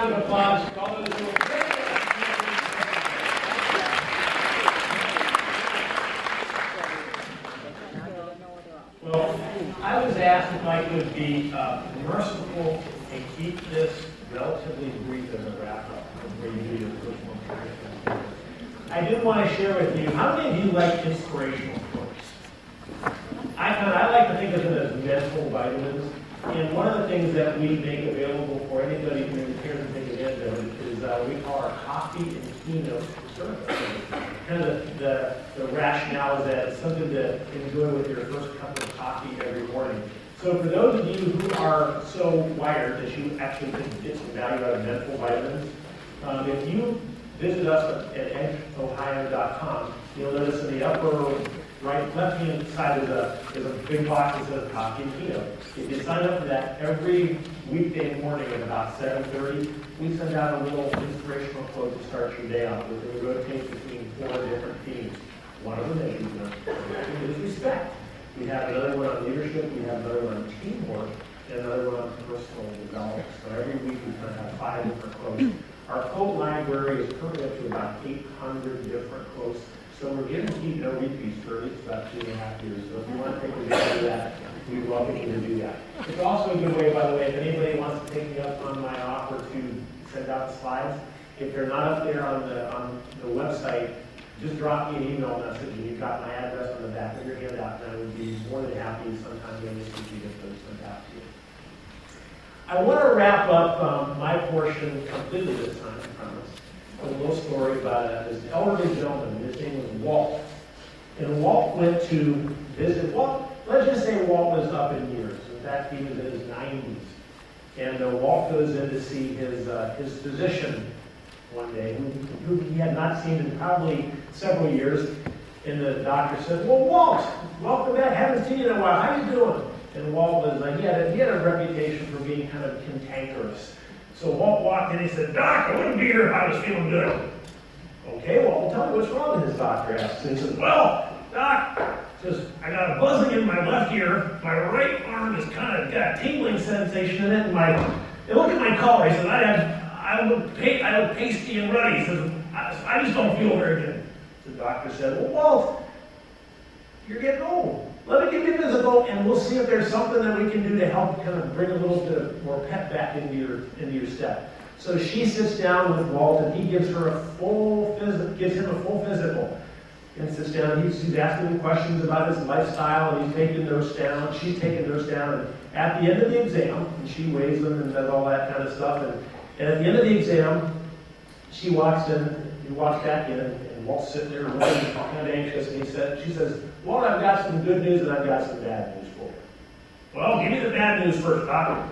round of applause for all those who are great. Well, I was asked if I could be merciful and keep this relatively brief as a wrap-up before you do your personal tradition. I did want to share with you, how many of you like inspirational quotes? I like to think of them as mental vitamins. And one of the things that we make available for anybody who cares to take advantage of it is we call our coffee and keynote service. Kind of the rationale is that it's something to enjoy with your first cup of coffee every morning. So for those of you who are so wired that you actually can get some value out of mental vitamins, if you visit us at edgeohio.com, you'll notice in the upper right left-hand side is a big box that says coffee and keynote. If you sign up for that every weekday morning at about 7:30, we send out a little inspirational quote to start your day off with. And we rotate between 4 different themes. One of them is respect. We have another one on leadership, we have another one on teamwork, and another one on personal development. So every week we kind of have 5 different quotes. Our quote library is currently up to about 800 different quotes. So we're guaranteed no repeats for at least about 2.5 years. So if you want to take advantage of that, we welcome you to do that. It's also a good way, by the way, if anybody wants to take me up on my offer to send out the slides, if they're not up there on the website, just drop me an email message and you've got my address on the back of your handout, and I would be more than happy sometime during this week to get those sent out to you. I want to wrap up my portion completely this time, I promise. A little story about this elderly gentleman. His name was Walt. And Walt went to visit, let's just say Walt was up in years. In fact, he was in his 90s. And Walt goes in to see his physician one day, who he had not seen in probably several years. And the doctor said, well, Walt, welcome back. Haven't seen you in a while. How you doing? And Walt was like, he had a reputation for being kind of cantankerous. So Walt walked in and he said, Doc, I wouldn't be here if I was feeling good. Okay, well, tell me what's wrong, his doctor asked. And he said, well, Doc, says, I got a buzzing in my left ear. My right arm has kind of got a tingling sensation in it. And look at my collar. He said, I look pasty and ruddy. He says, I just don't feel very good. The doctor said, well, Walt, you're getting old. Let me give you a physical, and we'll see if there's something that we can do to help kind of bring a little bit more pep back into your step. So she sits down with Walt, and he gives him a full physical, and sits down. He's asking him questions about his lifestyle, and he's taking notes down. She's taking notes down, and at the end of the exam, and she weighs them and does all that kind of stuff. And at the end of the exam, she walks in. He walks back in, and Walt's sitting there looking kind of anxious, and she says, Walt, I've got some good news and I've got some bad news for you. Well, give me the bad news first, Doctor.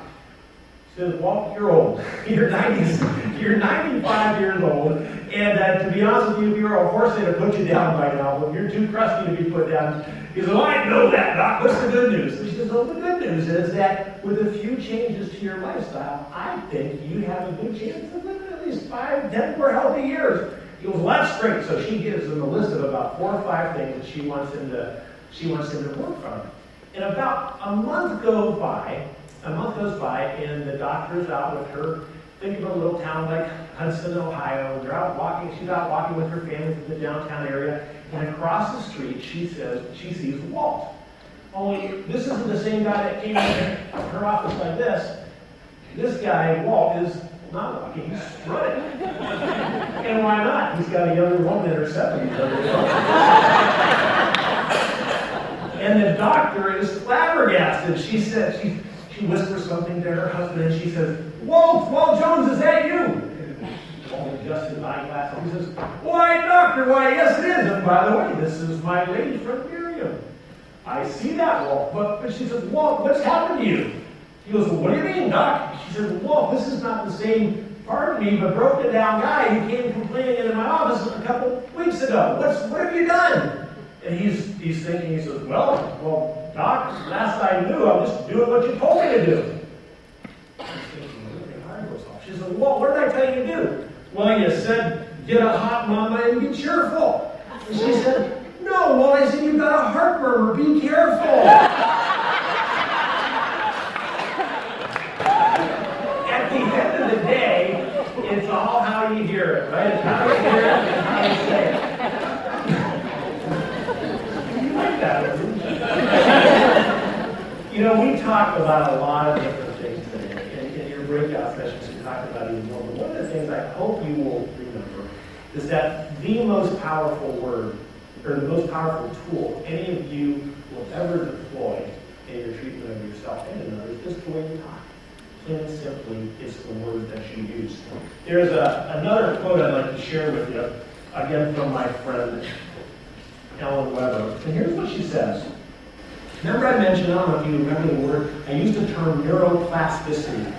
She says, Walt, you're old. You're 95 years old, and to be honest with you, if you were a horse, they'd have put you down by now, but you're too crusty to be put down. He says, well, I know that, Doc. What's the good news? And she says, well, the good news is that with a few changes to your lifestyle, I think you have a good chance of living at least 5, 10 more healthy years. He goes, well, that's great. So she gives him a list of about 4 or 5 things that she wants him to work on. And about a month goes by, and the doctor's out with her. Think of a little town like Hudson, Ohio. They're out walking. She's out walking with her family in the downtown area. And across the street, she sees Walt. Only this isn't the same guy that came in her office like this. This guy, Walt, is not walking, he's strutting. And why not? He's got a younger woman in her 70s. And the doctor is flabbergasted. She said, she whispers something to her husband, and she says, Walt Jones, is that you? Walt adjusts his eyeglasses. He says, why, doctor, why, yes it is. And by the way, this is my lady friend Miriam. I see that, Walt. But she says, Walt, what's happened to you? He goes, well, what do you mean, Doc? She said, well, this is not the same, pardon me, but broken down guy who came complaining into my office a couple weeks ago. What have you done? And he's thinking, he says, well, Doc, last I knew, I was just doing what you told me to do. She said, well, what did I tell you to do? Well, you said, get a hot mama and be cheerful. And she said, no, well, I said, you've got a heart murmur, be careful. At the end of the day, you hear it, right? It's how you hear it and how you say it. You like that, don't you? You know, we talked about a lot of different things today. In your breakout sessions, we talked about even more. But one of the things I hope you will remember is that the most powerful word, or the most powerful tool any of you will ever deploy in your treatment of yourself and others is the way you talk. Plain and simply, it's the word that you use. There's another quote I'd like to share with you, again from my friend Ellen Weber. And here's what she says. Remember I mentioned, I don't know if you remember the word, I used the term neuroplasticity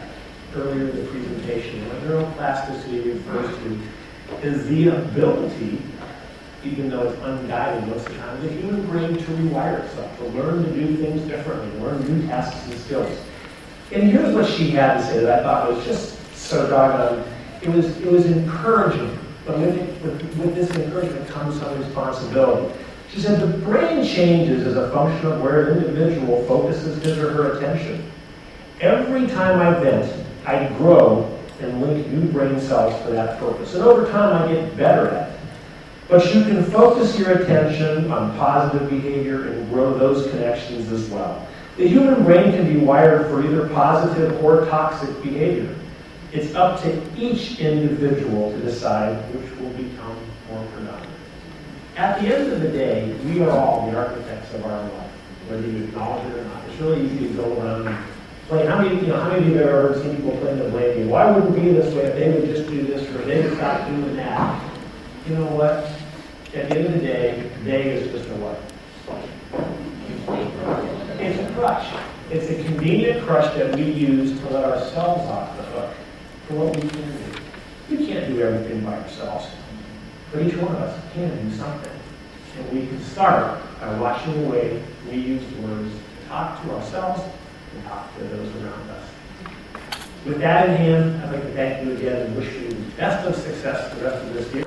earlier in the presentation. What neuroplasticity refers to is the ability, even though it's unguided most of the time, the human brain to rewire itself, to learn to do things differently, learn new tasks and skills. And here's what she had to say that I thought was just so doggone, it was encouraging, but with this encouragement comes some responsibility. She said, the brain changes as a function of where an individual focuses his or her attention. Every time I vent, I grow and link new brain cells for that purpose. And over time, I get better at it. But you can focus your attention on positive behavior and grow those connections as well. The human brain can be wired for either positive or toxic behavior. It's up to each individual to decide which will become more productive. At the end of the day, we are all the architects of our life, whether you acknowledge it or not. It's really easy to go around and play. How many of you have ever seen people playing the blame game? Why would it be this way if they would just do this or if they would stop doing that? You know what? At the end of the day, is just a what? It's a crutch. It's a convenient crutch that we use to let ourselves off the hook for what we can do. You can't do everything by yourselves, but each one of us can do something. And we can start by watching the way we use words to talk to ourselves and talk to those around us. With that in hand, I'd like to thank you again and wish you the best of success for the rest of this year.